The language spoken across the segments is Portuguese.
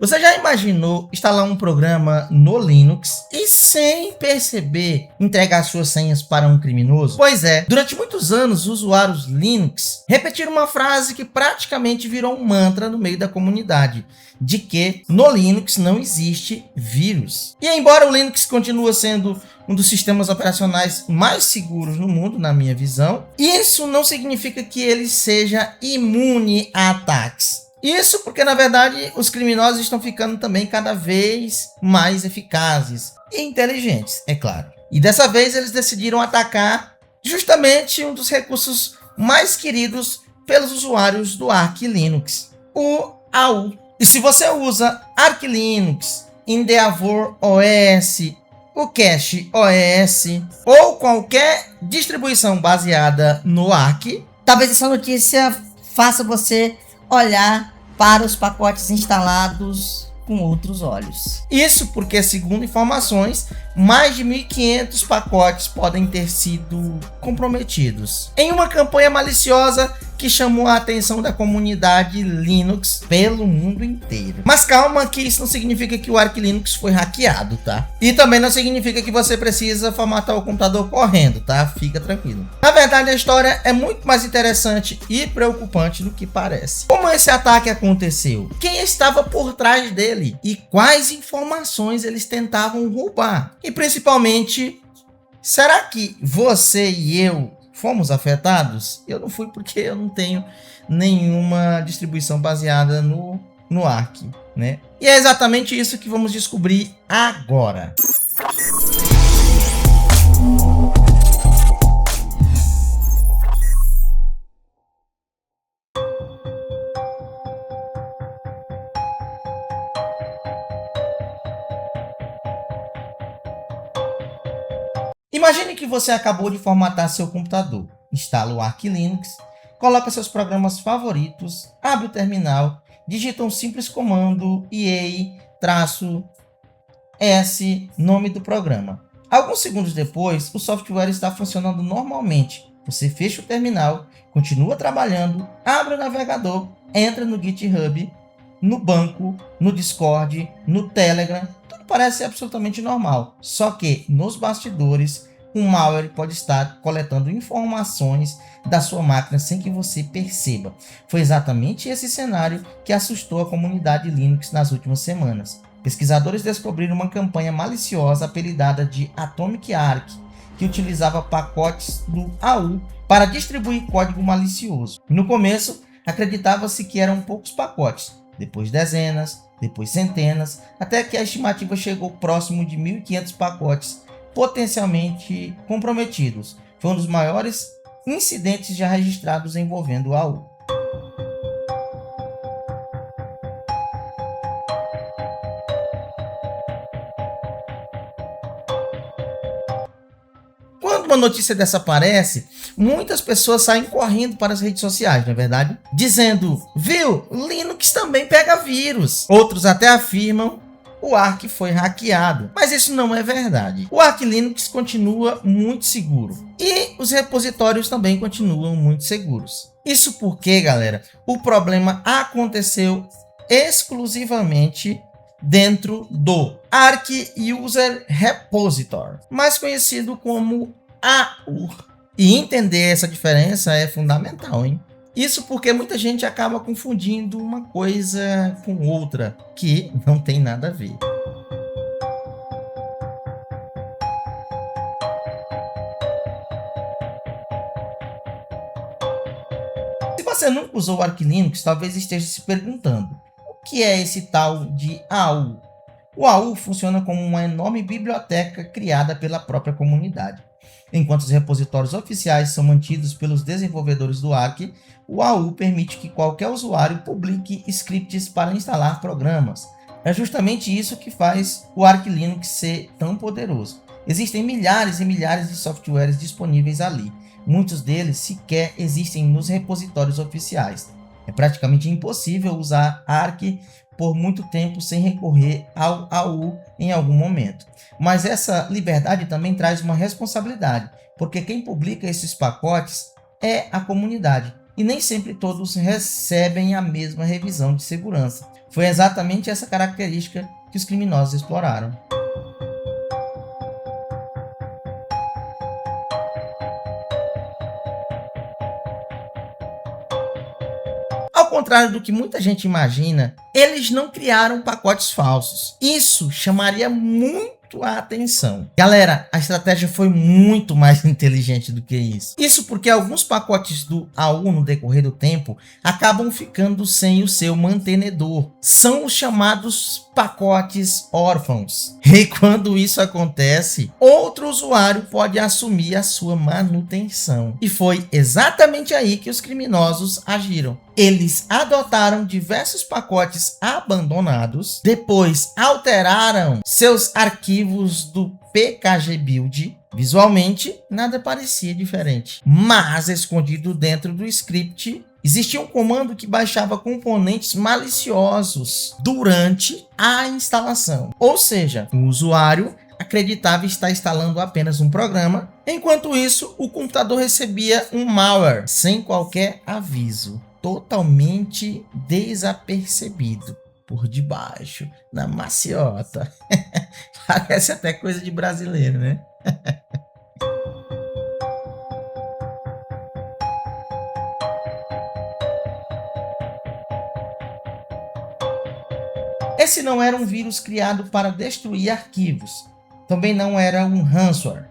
Você já imaginou instalar um programa no Linux e sem perceber entregar suas senhas para um criminoso? Pois é, durante muitos anos usuários Linux repetiram uma frase que praticamente virou um mantra no meio da comunidade, de que no Linux não existe vírus. E embora o Linux continue sendo um dos sistemas operacionais mais seguros no mundo, na minha visão, isso não significa que ele seja imune a ataques. Isso porque, na verdade, os criminosos estão ficando também cada vez mais eficazes e inteligentes, é claro. E dessa vez eles decidiram atacar justamente um dos recursos mais queridos pelos usuários do Arch Linux, o AU. E se você usa Arch Linux, Endeavour OS, o Cache OS ou qualquer distribuição baseada no Arch, talvez essa notícia faça você olhar para os pacotes instalados com outros olhos. Isso porque, segundo informações, mais de 1.500 pacotes podem ter sido comprometidos em uma campanha maliciosa que chamou a atenção da comunidade Linux pelo mundo inteiro. Mas calma, que isso não significa que o Arch Linux foi hackeado, tá? E também não significa que você precisa formatar o computador correndo, tá? Fica tranquilo. Na verdade, a história é muito mais interessante e preocupante do que parece. Como esse ataque aconteceu? Quem estava por trás dele? E quais informações eles tentavam roubar? E principalmente, será que você e eu fomos afetados? Eu não fui porque eu não tenho nenhuma distribuição baseada no Arch, né? E é exatamente isso que vamos descobrir agora. Imagine que você acabou de formatar seu computador, instala o Arch Linux, coloca seus programas favoritos, abre o terminal, digita um simples comando EA-S, nome do programa. Alguns segundos depois, o software está funcionando normalmente. Você fecha o terminal, continua trabalhando, abre o navegador, entra no GitHub, no banco, no Discord, no Telegram. Tudo parece absolutamente normal. Só que nos bastidores, um malware pode estar coletando informações da sua máquina sem que você perceba. Foi exatamente esse cenário que assustou a comunidade Linux nas últimas semanas. Pesquisadores descobriram uma campanha maliciosa apelidada de Atomic Arch, que utilizava pacotes do AU para distribuir código malicioso. No começo, acreditava-se que eram poucos pacotes, depois dezenas, depois centenas, até que a estimativa chegou próximo de 1.500 pacotes potencialmente comprometidos. Foi um dos maiores incidentes já registrados envolvendo o AU. Quando uma notícia dessa aparece, muitas pessoas saem correndo para as redes sociais, não é verdade? Dizendo, viu, Linux também pega vírus. Outros até afirmam, o Arch foi hackeado. Mas isso não é verdade. O Arch Linux continua muito seguro. E os repositórios também continuam muito seguros. Isso porque, galera, o problema aconteceu exclusivamente dentro do Arch User Repository, mais conhecido como AU. E entender essa diferença é fundamental, hein? Isso porque muita gente acaba confundindo uma coisa com outra, que não tem nada a ver. Se você nunca usou o Arch Linux, talvez esteja se perguntando, o que é esse tal de AU? O AU funciona como uma enorme biblioteca criada pela própria comunidade. Enquanto os repositórios oficiais são mantidos pelos desenvolvedores do Arch, o AU permite que qualquer usuário publique scripts para instalar programas. É justamente isso que faz o Arch Linux ser tão poderoso. Existem milhares e milhares de softwares disponíveis ali. Muitos deles sequer existem nos repositórios oficiais. É praticamente impossível usar Arch por muito tempo sem recorrer ao AU em algum momento. Mas essa liberdade também traz uma responsabilidade, porque quem publica esses pacotes é a comunidade. e nem sempre todos recebem a mesma revisão de segurança. Foi exatamente essa característica que os criminosos exploraram. Ao contrário do que muita gente imagina, eles não criaram pacotes falsos. Isso chamaria muito a atenção. Galera, a estratégia foi muito mais inteligente do que isso. Isso porque alguns pacotes do AU no decorrer do tempo acabam ficando sem o seu mantenedor. São os chamados pacotes órfãos. E quando isso acontece, outro usuário pode assumir a sua manutenção. E foi exatamente aí que os criminosos agiram. Eles adotaram diversos pacotes abandonados, depois alteraram seus arquivos do pkgbuild. Visualmente, nada parecia diferente, mas escondido dentro do script existia um comando que baixava componentes maliciosos durante a instalação. Ou seja, o usuário acreditava estar instalando apenas um programa, enquanto isso o computador recebia um malware sem qualquer aviso, totalmente desapercebido por debaixo, na maciota. Parece até coisa de brasileiro, né? Esse não era um vírus criado para destruir arquivos. Também não era um ransomware.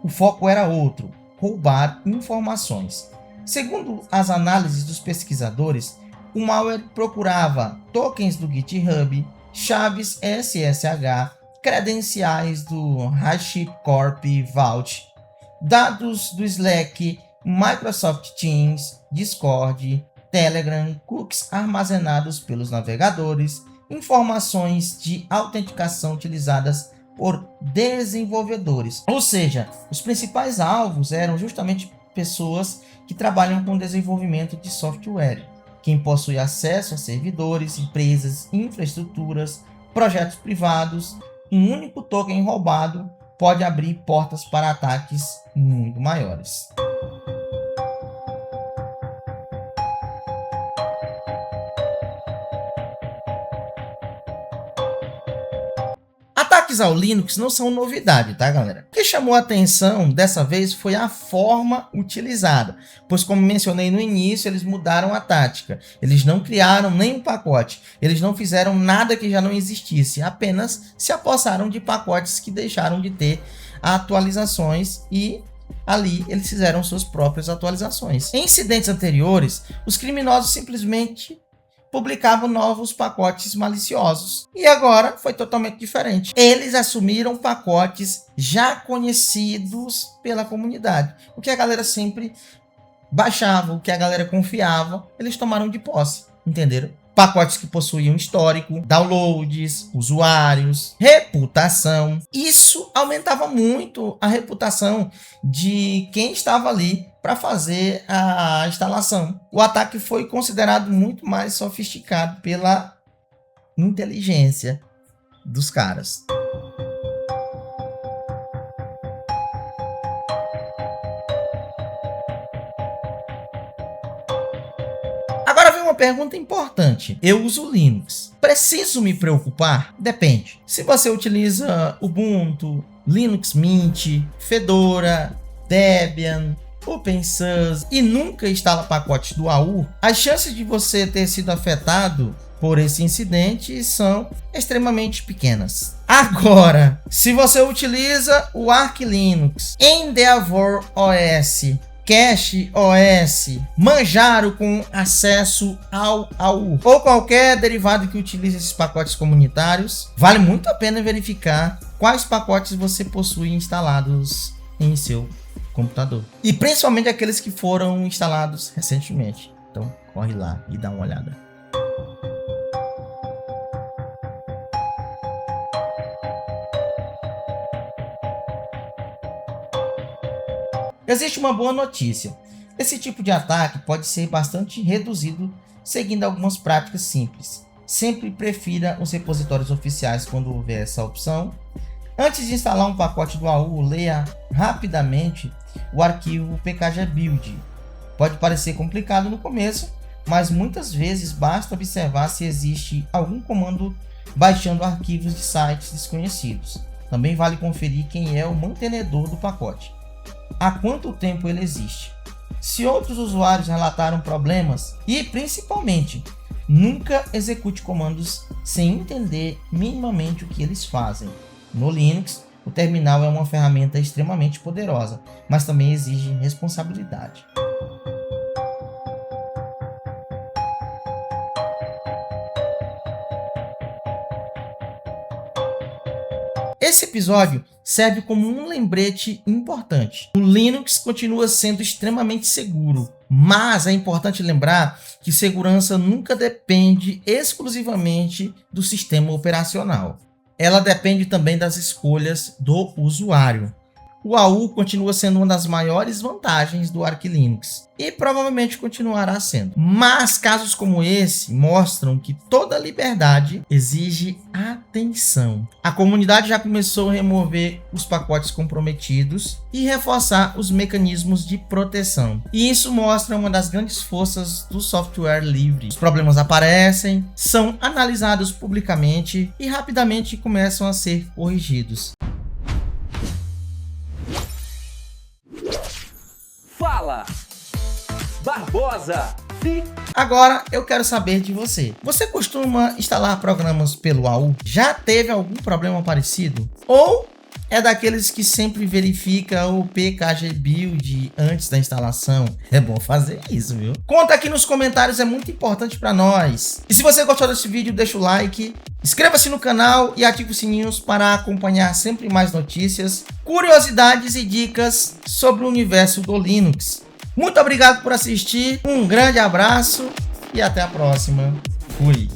O foco era outro: roubar informações. Segundo as análises dos pesquisadores, o malware procurava tokens do GitHub, chaves SSH, credenciais do HashiCorp Vault, dados do Slack, Microsoft Teams, Discord, Telegram, cookies armazenados pelos navegadores, informações de autenticação utilizadas por desenvolvedores. Ou seja, os principais alvos eram justamente pessoas que trabalham com desenvolvimento de software, quem possui acesso a servidores, empresas, infraestruturas, projetos privados. Um único token roubado pode abrir portas para ataques muito maiores. Ataques ao Linux não são novidade, tá, galera? O que chamou a atenção dessa vez foi a forma utilizada, pois, como mencionei no início, eles mudaram a tática. Eles não criaram nenhum pacote, eles não fizeram nada que já não existisse, apenas se apossaram de pacotes que deixaram de ter atualizações e ali eles fizeram suas próprias atualizações. Em incidentes anteriores, os criminosos simplesmente publicavam novos pacotes maliciosos. E agora foi totalmente diferente. Eles assumiram pacotes já conhecidos pela comunidade. O que a galera sempre baixava, o que a galera confiava, eles tomaram de posse. Entenderam? Pacotes que possuíam histórico, downloads, usuários, reputação. Isso aumentava muito a reputação de quem estava ali para fazer a instalação. O ataque foi considerado muito mais sofisticado pela inteligência dos caras. Agora vem uma pergunta importante. Eu uso Linux. Preciso me preocupar? Depende. Se você utiliza Ubuntu, Linux Mint, Fedora, Debian, OpenSUSE e nunca instala pacotes do AU, as chances de você ter sido afetado por esse incidente são extremamente pequenas. Agora, se você utiliza o Arch Linux, Endeavour OS, Cache OS, Manjaro com acesso ao AU ou qualquer derivado que utilize esses pacotes comunitários, vale muito a pena verificar quais pacotes você possui instalados em seu computador. E principalmente aqueles que foram instalados recentemente. Então, corre lá e dá uma olhada. Existe uma boa notícia. Esse tipo de ataque pode ser bastante reduzido seguindo algumas práticas simples. Sempre prefira os repositórios oficiais quando houver essa opção. Antes de instalar um pacote do AU, leia rapidamente o arquivo pkgbuild Pode parecer complicado no começo, mas muitas vezes basta observar se existe algum comando baixando arquivos de sites desconhecidos. Também vale conferir quem é o mantenedor do pacote, há quanto tempo ele existe, se outros usuários relataram problemas e, principalmente, nunca execute comandos sem entender minimamente o que eles fazem. No Linux, o terminal é uma ferramenta extremamente poderosa, mas também exige responsabilidade. Esse episódio serve como um lembrete importante. O Linux continua sendo extremamente seguro, mas é importante lembrar que segurança nunca depende exclusivamente do sistema operacional. Ela depende também das escolhas do usuário. O AU continua sendo uma das maiores vantagens do Arch Linux e provavelmente continuará sendo. Mas casos como esse mostram que toda liberdade exige atenção. A comunidade já começou a remover os pacotes comprometidos e reforçar os mecanismos de proteção. E isso mostra uma das grandes forças do software livre. Os problemas aparecem, são analisados publicamente e rapidamente começam a ser corrigidos. Fala, Barbosa! Agora eu quero saber de você. Você costuma instalar programas pelo AU? Já teve algum problema parecido? Ou é daqueles que sempre verifica o pkgbuild antes da instalação? É bom fazer isso, viu? Conta aqui nos comentários, é muito importante para nós. E se você gostou desse vídeo, deixa o like, inscreva-se no canal e ative os sininhos para acompanhar sempre mais notícias, curiosidades e dicas sobre o universo do Linux. Muito obrigado por assistir, um grande abraço e até a próxima. Fui!